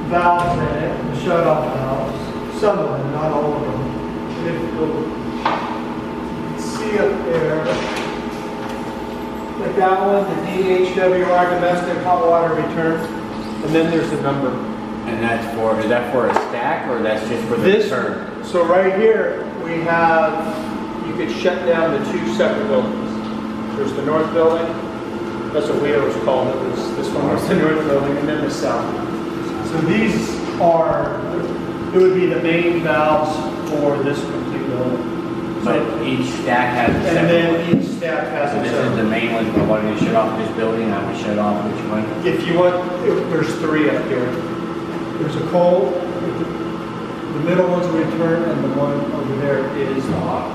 valves in it, the shut-off valves. Some of them, not all of them. And if you'll see up there, like that one, the DHWR domestic hot water return, and then there's a number. And that's for, is that for a stack or that's just for the return? So right here, we have, you could shut down the two separate buildings. There's the north building, that's what we always called it, this one was the north building, and then the south. So these are, it would be the main valves for this complete building. But each stack has a separate And then one. each stack has So its this is the own. main one, but what, to shut off this building, I would shut off which one? If you want, there's three up here. There's a cold, the middle one's a return, and the one over there is the hot.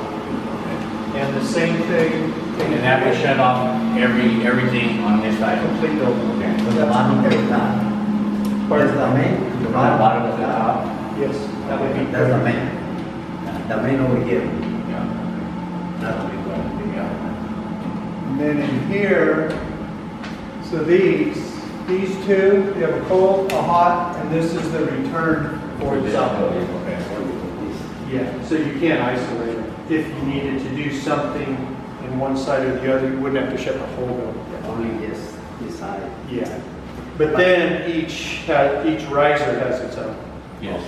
And the same thing. And that would shut off everything on this side. Complete building. Okay. So the bottom is that. Where's the main? The bottom is the top. Yes, that would be. That's the main. The main over here. Yeah. That's the big one. Yeah. And then in here, so these two, you have a cold, a hot, and this is the return for this this. building. Okay. Yeah, so you can't isolate it. If you needed to do something in one side or the other, you wouldn't have to shut the whole building down. Only this side. Yeah. But then each riser has its own. Yes.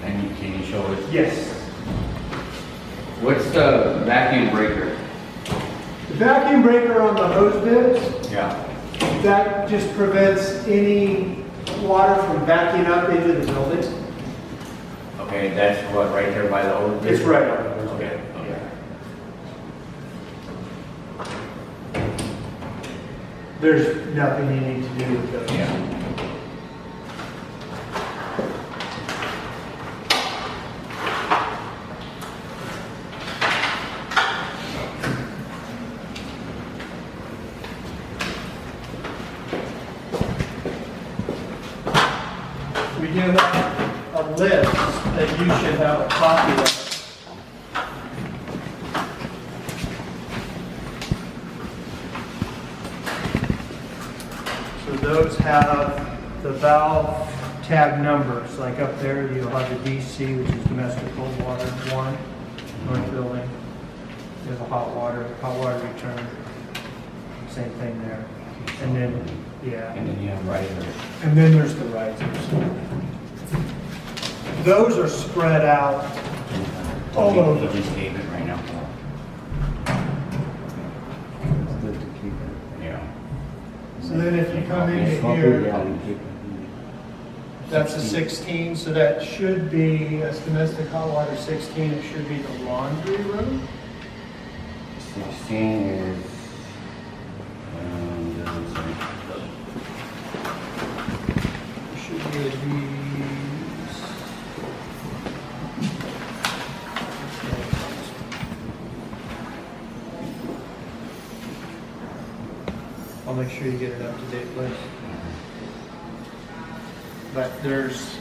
And can you show us? Yes. What's the vacuum breaker? The vacuum breaker on the hose bits, Yeah. that just prevents any water from backing up into the building. Okay, that's what, right there by the old? It's right on the hose Okay. bit. Okay. There's nothing you need to do with those. Yeah. We do have a list that you should have a copy of. So those have the valve tag numbers, like up there you'll have the DC, which is domestic cold water, 1, north building. There's a hot water return, same thing there. And then, yeah. And then you have risers. And then there's the risers. Those are spread out all You over. just gave it right now. It's good to keep it. Yeah. So then if you come into It's not here, good, yeah, we keep it. that's a 16, so that should be, that's domestic hot water 16, it should be the laundry room. 16 is, doesn't say. Should be these. I'll make sure you get an up-to-date list. But there's,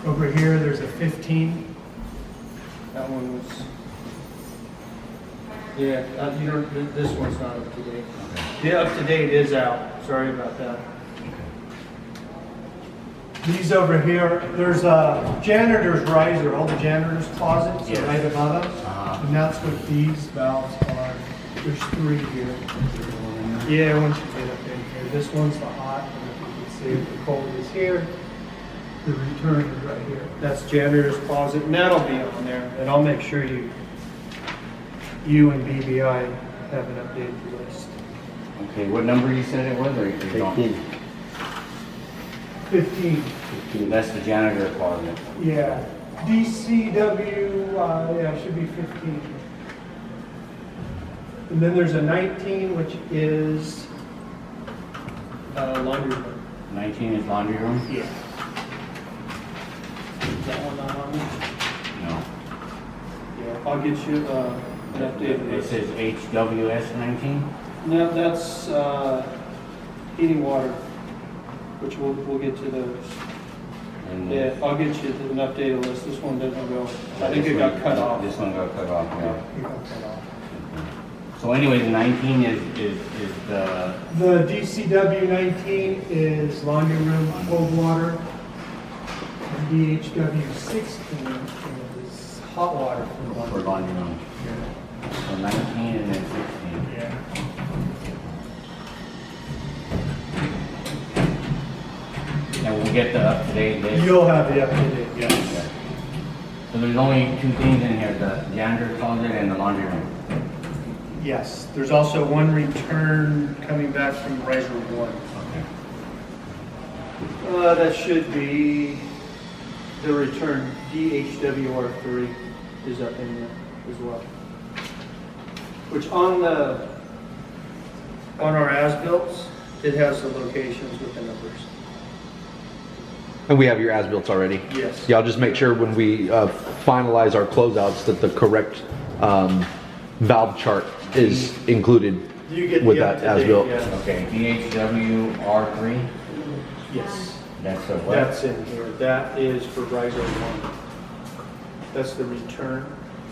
over here, there's a 15. That one was, yeah, you know, this one's not up to date. The up to date is out, sorry about that. These over here, there's a janitor's riser, all the janitor's closets Yes. are right above us. Uh-huh. And that's what these valves are. There's 3 here. Yeah, once you get up in here. This one's the hot, and if you can see the cold is here. The return is right here. That's janitor's closet, and that'll be on there. And I'll make sure you and BBI have an updated list. Okay, what number you said it was, or you don't? 15. That's the janitor closet. Yeah. DCW, yeah, it should be 15. And then there's a 19, which is laundry room. 19 is laundry room? Yeah. Is that one not on there? No. Yeah, I'll get you an updated It list. says HWS 19? No, that's heating water, which we'll get to those. And Yeah, I'll get you an updated list. This one doesn't go, I think it got cut off. This one got cut off, yeah. It got cut off. So anyway, the 19 is the, The DCW 19 is laundry room, cold water. DHW 16 is hot water from For laundry. laundry room. So 19 and then 16. Yeah. And we'll get the up-to-date list. You'll have the up-to-date, yes. Okay. So there's only two things in here, the janitor closet and the laundry room. Yes, there's also one return coming back from Riser 1. Okay. That should be the return. DHWR3 is up in there as well. Which on our as-bills, it has the locations with the numbers. And we have your as-built already? Yes. Yeah, I'll just make sure when we finalize our closeouts that the correct valve chart is included You get with the that up-to-date, as-built. yes. Okay, DHWR3, Yes, that's the what? that's in here. That is for Riser 1. That's the return,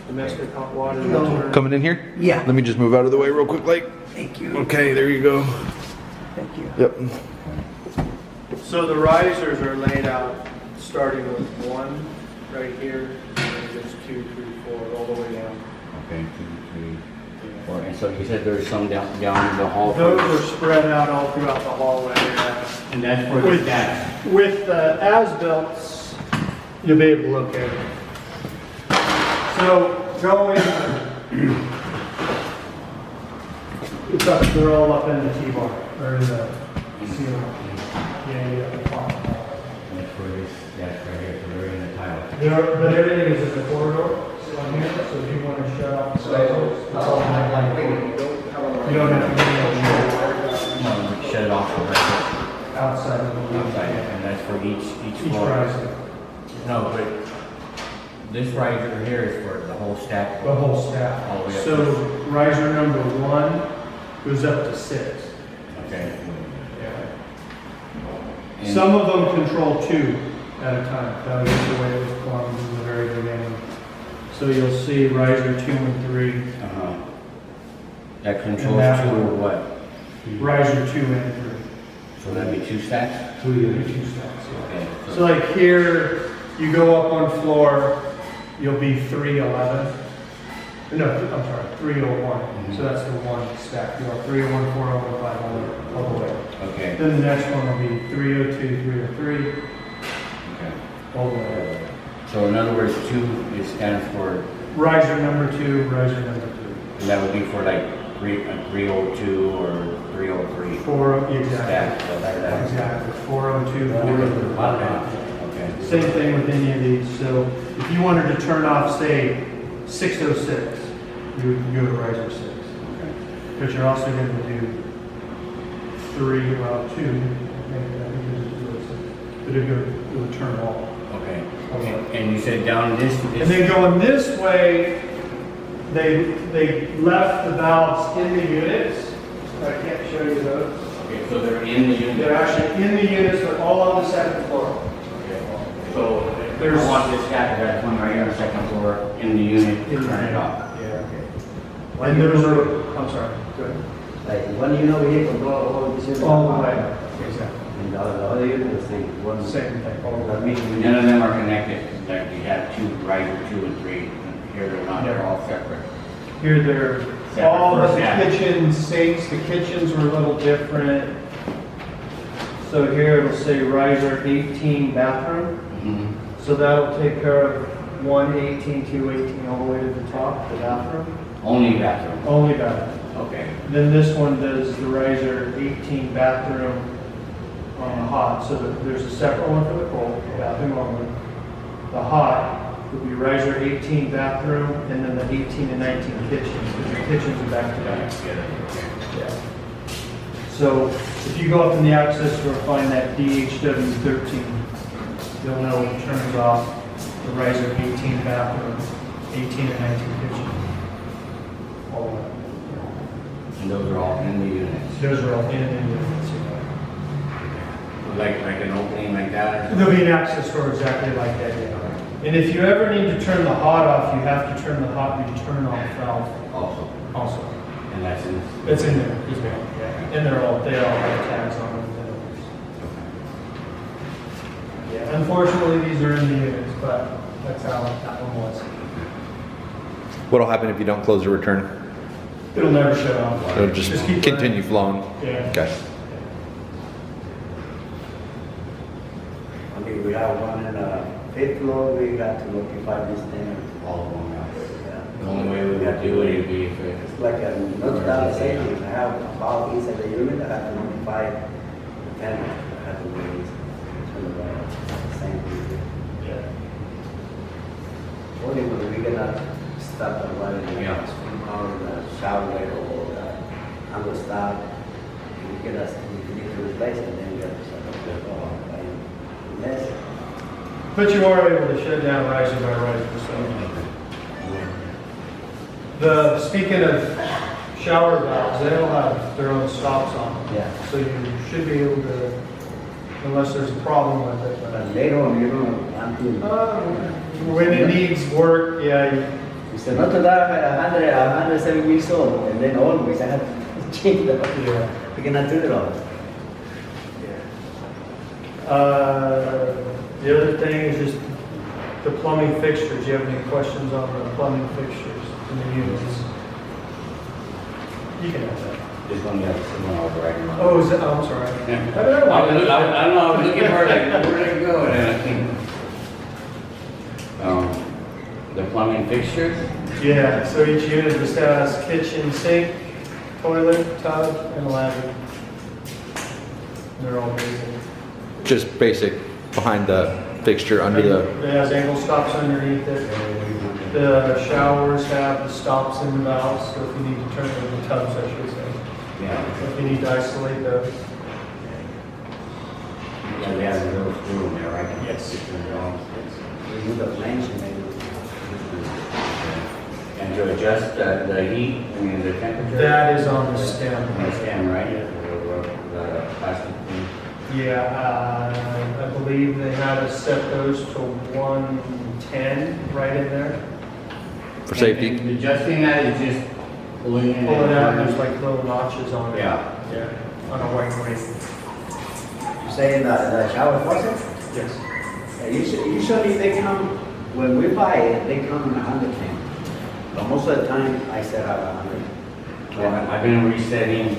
domestic hot water return. Coming in here? Yeah. Let me just move out of the way real quick, like. Thank you. Okay, there you go. Thank you. Yep. So the risers are laid out starting with 1 right here, and then it goes 2, 3, 4, all the way down. Okay, 2, 3, 4. And so you said there's some down the hall. Those are spread out all throughout the hallway. And that's for the With, staff. with as-bills, you'll be able to locate it. So going, it's up, they're all up in the T-bar, or in the ceiling. Yeah, the top. That's where this, that's right here, so they're in the tile. But everything is in the corridor, so on here, so if you want to shut off the cycles, it's all in that line corridor. You don't have to get No, we shut it off right outside of the there, outside, and that's for each each floor. riser, No, but this riser here is for the whole staff. the whole staff. All the way up So riser number 1 goes up to 6. Okay. And- Some of them control 2 at a time. That was the way it was plumbed in the very beginning. So you'll see riser 2 and 3, Uh-huh. That controls And that 2 or one. what? riser 2 and 3. So that'd be 2 stacks? Two stacks, yeah. Okay. So like here, you go up 1 floor, you'll be 311. No, I'm sorry, 301. So that's the 1 stack. You'll have 301, 401, 500, all the way. Okay. Then the next one will be 302, 303, Okay. all the way. So in other words, 2 is stands for, Riser number 2, riser number 3. and that would be for like 302 or 303. 4, exactly. Staff, so like that. Exactly, 402, 403. Okay. Same thing with any of these. So if you wanted to turn off, say, 606, you would go to riser 6. Okay. But you're also going to do 2, but it would turn off. Okay. And you said down this. And then going this way, they left the valves in the units. I can't show you those. Okay, so they're in the unit. They're actually in the units, but all on the second floor. Okay. So there's one this stack, that's one right here on the second floor in the unit to turn it off. Yeah. And those are, I'm sorry, go ahead. Like one unit over here control all this unit. All the way. Exactly. And the other unit the same. One. Same thing. all the That way. means we None of them are connected, like you have 2, riser 2 and 3. Here they're not, they're all separate. Here they're, Separate all of for the staff. kitchen sinks, the kitchens were a little different. So here it'll say riser 18 bathroom. Mhm. So that'll take care of 118, 218, all the way to the top, the bathroom. Only bathroom. Only bathroom. Okay. Then this one does the riser 18 bathroom on the hot, so that there's a separate one for the cold, bathroom only. The hot would be riser 18 bathroom, and then the 18 and 19 kitchens, because the kitchens are back to back. Yeah. So if you go up in the access door, find that DHW 13, you'll know it turns off the riser 18 bathroom, 18 and 19 kitchen. All of that. And those are all in the units. Those are all in the units. Like an opening like that? There'll be an access door exactly like that, yeah. And if you ever need to turn the hot off, you have to turn the hot return off valve Also. also. And that's in. It's in there, as well, yeah. And they all have tags on them. Yeah. Unfortunately, these are in the units, but that's how that one was. What'll happen if you don't close the return? It'll never shut off. It'll just keep continue running. flowing? Yeah. Okay. I mean, we have one in fifth floor, we got to notify this thing. All of them, yeah. Yeah. The only way we would do it would be if it. It's like a not safety. I have a valve inside the unit, I have to notify the tenant. I have to release same thing. Yeah. Only when we cannot start the running, Yeah. or the shower light or the understand, we cannot, we need to replace it, then we have to shut off the door. Unless, But you are able to shut down riser by riser, so. Speaking of shower valves, they all have their own stops on them. yeah. So you should be able to, unless there's a problem with it. But later on, you know, until. When it needs work, yeah, So not to that, 107 years old, and then always I have to change the, yeah. we cannot do it all. The other thing is just the plumbing fixtures. Do you have any questions on the plumbing fixtures in the units? You can have that. There's one that someone overriding. Oh, is it? Oh, I'm sorry. I don't know, I was looking for like, where did it go? And I think, the plumbing fixtures, Yeah, so each unit just has kitchen sink, toilet, tub, and lavabo. They're all basic. Just basic behind the fixture under the, It has angle stops underneath it. The showers have the stops in the valves, so if you need to turn the tubs, I should say. yeah, If you need to isolate those. yeah, they have a little screw in there, right? Yes. We We do the flange and then. And to adjust the heat, I mean, the temperature? That is on the stem. Understand, right? The plastic thing. Yeah, I believe they had us set those to 110 right in there. for safety. And adjusting that is just pulling in. Pull it out, and there's like little notches on it. Yeah. Yeah, on a white weight. You say the shower faucet? Yes. Usually they come, when we buy it, they come in 110. But most of the time, I set up 100. Well, I've been resetting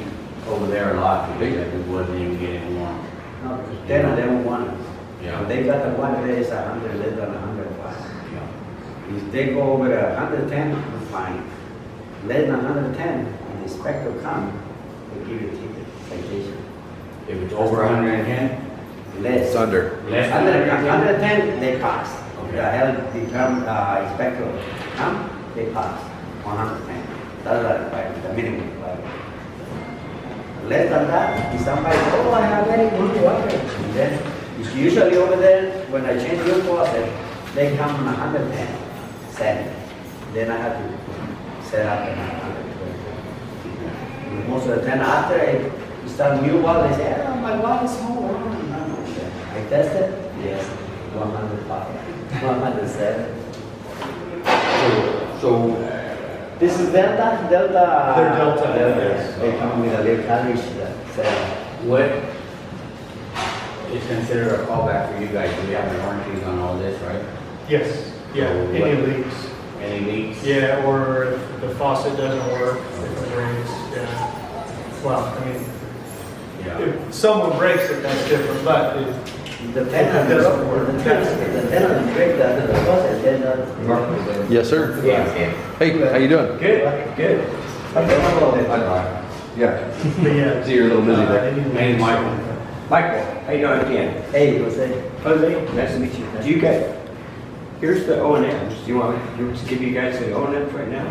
over there a lot because it wasn't even getting warm. No, then I don't want it. Yeah. But they got the one that is 100, less than 105. Yeah. If they go over 110, I'm fine. Less than 110, when the inspector come, they give you a ticket, citation. If it's over 110, Less. It's under. less than 110. 110, they pass. Okay. The health become inspector, come, they pass. 110. That's like the minimum. Less than that, if somebody, oh, I have very good water. And then, it's usually over there, when I change your faucet, they come on 110, set. Then I have to set up at 120. Most of the time, after I start new well, they say, oh, my well is small. I tested, yes, 105, 107. So, This is Delta? Delta. They're Delta, yes. They come with a little carriage that says, what is considered a callback for you guys? Do we have the warranties on all this, right? Yes, yeah, So any what- leaks. Any leaks? Yeah, or if the faucet doesn't work, if it breaks, yeah. Well, I mean, Yeah. if someone breaks it, that's different, but the tenant doesn't work. The tenant break the faucet, then Yes, sir. Yeah. Hey, how you doing? good, good. Yeah, But yeah. See, you're a little busy there. any leaks- Hey, Michael. Michael, how you doing again? Hey, Jose. Jose, nice to meet you. Do you guys, here's the O and M's. Do you want me to give you guys the O and M's right now?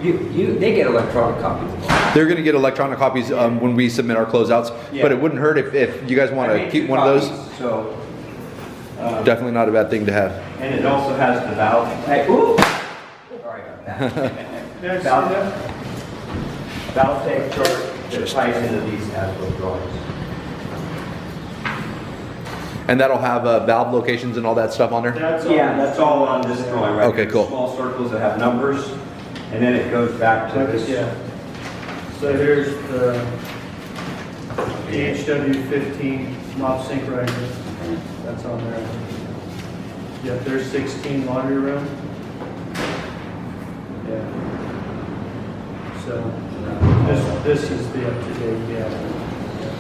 They get electronic copies. They're gonna get electronic copies when we submit our closeouts, but it wouldn't hurt if you guys I wanna made keep two one of those. copies, So, Definitely not a bad thing to have. and it also has the valve. Hey, ooh! Sorry about that. Yeah, see Valve, that? valve tank chart that ties into these as-built drawings. And that'll have valve locations and all that stuff on there? That's Yeah, that's all on this drawing right Okay, here. cool. Small circles that have numbers, and then it goes back to this. Yeah. So here's the HW15 mop sink right here. That's on there. Yeah, there's 16 laundry room. Yeah. So, this is the up-to-date, yeah.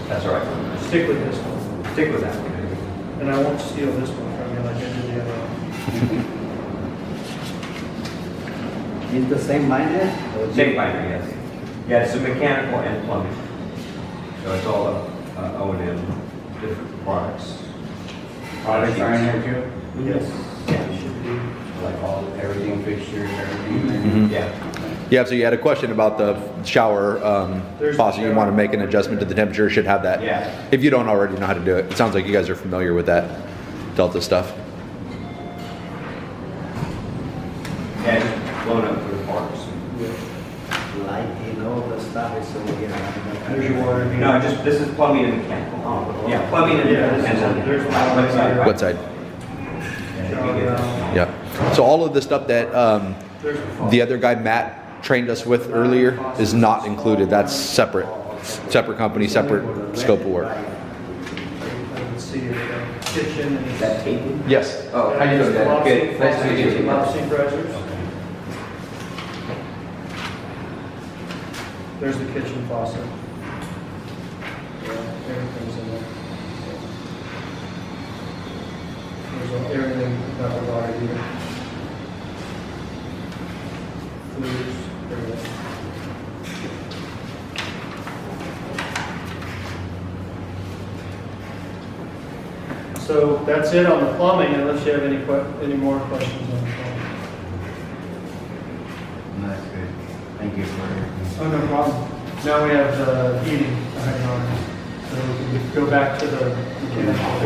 That's all right. Stick with this one. Stick with that. And I won't steal this one from you like I did the other one. Is the same binder? Same binder, yes. Yeah, it's a mechanical and plumbing. So it's all O&M, different products. Products are in there too? Yes. Yeah, it should be. Like everything, fixtures, everything. Mhm. Yeah. Yeah, so you had a question about the shower There's faucet. the You want to shower. make an adjustment to the temperature, should have that. Yeah. If you don't already know how to do it. It sounds like you guys are familiar with that Delta stuff. Yeah, just blown up through the parts. Lighting, all the stuff is over here. There's your water heater. No, just, this is plumbing and mechanical. Oh, Yeah, plumbing and Yeah, mechanical. there's my What side? What side? Yeah, you get that. Yeah. So all of the stuff that There's the other guy, Matt, trained us with earlier is not included. That's separate. Separate company, separate scope of work. I can see it, kitchen and. Is that taping? Yes. Oh, how you doing, Dad? Good. Nice to meet you. Mop sink risers. There's the kitchen faucet. Yeah, everything's in there. There's everything, not the water heater. Fluids, everything. So that's it on the plumbing, unless you have any more questions on the plumbing. That's good. Thank you for. Oh, no problem. Now we have the heating, so we can go back to the mechanical.